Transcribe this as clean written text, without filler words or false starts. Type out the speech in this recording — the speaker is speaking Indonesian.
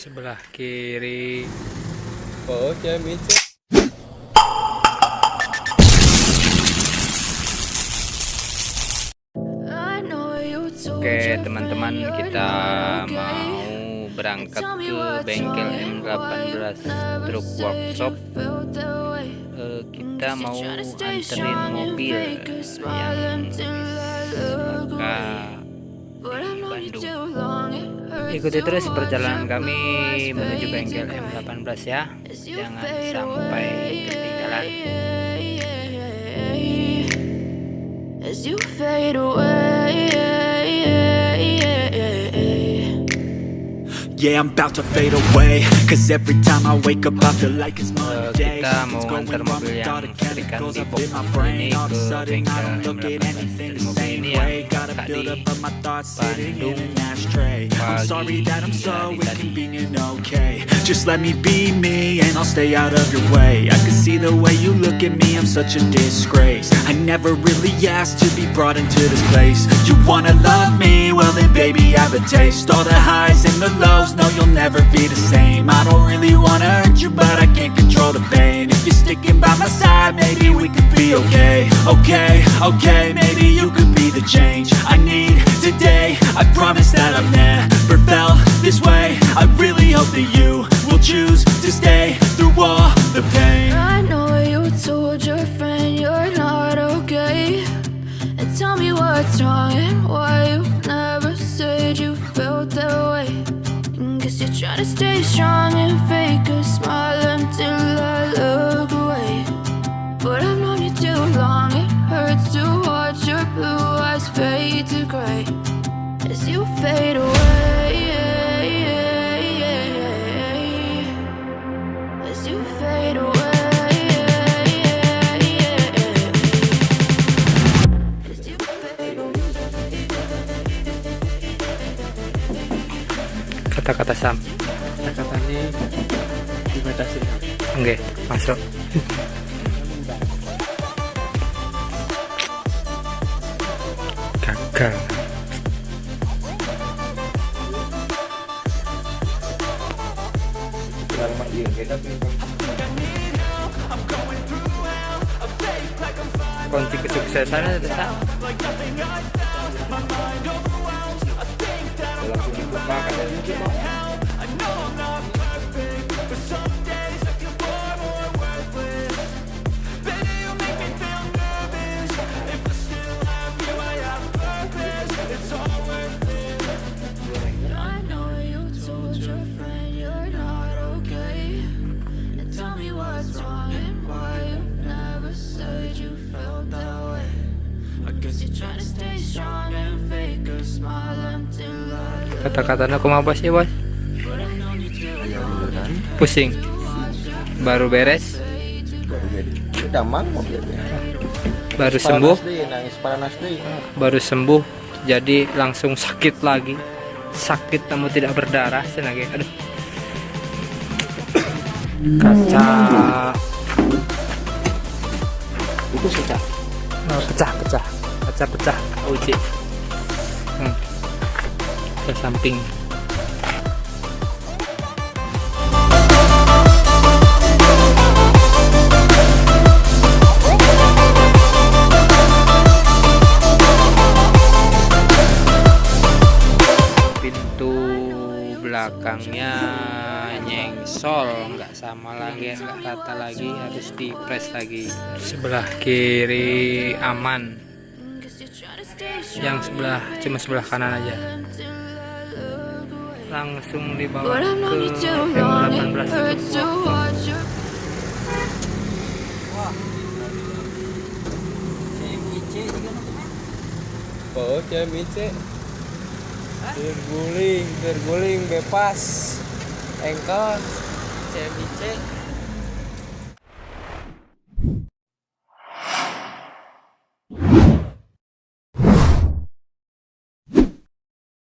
sebelah kiri. Oh, M18. Oke teman-teman, kita mau berangkat ke bengkel M18 truk workshop. Kita mau anterin mobil yang Laka di Bandung. Ikuti terus perjalanan kami menuju bengkel M18 ya. Jangan sampai ketinggalan. As you fade away, yeah, I'm about to fade away. Cause every time I wake up I feel like it's Monday. Kita mau ngantar mobil yang Srikandi box ini ke bengkel M18. Mobil ini yang tadi Bandung pagi dari tadi. Just let me be me and I'll stay out of your way. I can see the way you look at me, I'm such a disgrace. I never really asked to be brought into this place. You wanna love me? Well then baby I have a taste. All the highs and the lows, no you'll never be the same. I don't really wanna hurt you but I can't control the pain. If you're sticking by my side, maybe we could be okay. Okay, maybe you could be the change I need today. I promise that I've never felt this way. I really hope that you will choose to stay through all the pain. I know you told your friend you're not okay, and tell me what's wrong and why you never said you felt that way. Guess you're trying to stay strong and fake a smile until I look away. But I've known you too long, it hurts to watch your blue eyes fade to gray as you fade away. As you fade away. Kata-kata Sam. Kata-katanya dibatasi. Oke, masuk. Gagal. Kunci kesuksesan itu tak? Kata-katanya aku mau sih bos? Pusing. Baru beres. Damang mobilnya. Baru sembuh. Nangis panas deh. Baru sembuh. Jadi langsung sakit lagi. Sakit namun tidak berdarah. Senagi. Aduh. Kaca. Itu kaca. Pecah. Kaca pecah. Uji. Ke samping. Pintu belakangnya nyengsol, nggak sama lagi, nggak rata lagi, harus dipres lagi. Sebelah kiri aman, yang cuma sebelah kanan aja. Langsung dibawa ke M18. Oh, M18. Terguling bebas. Engkel M18.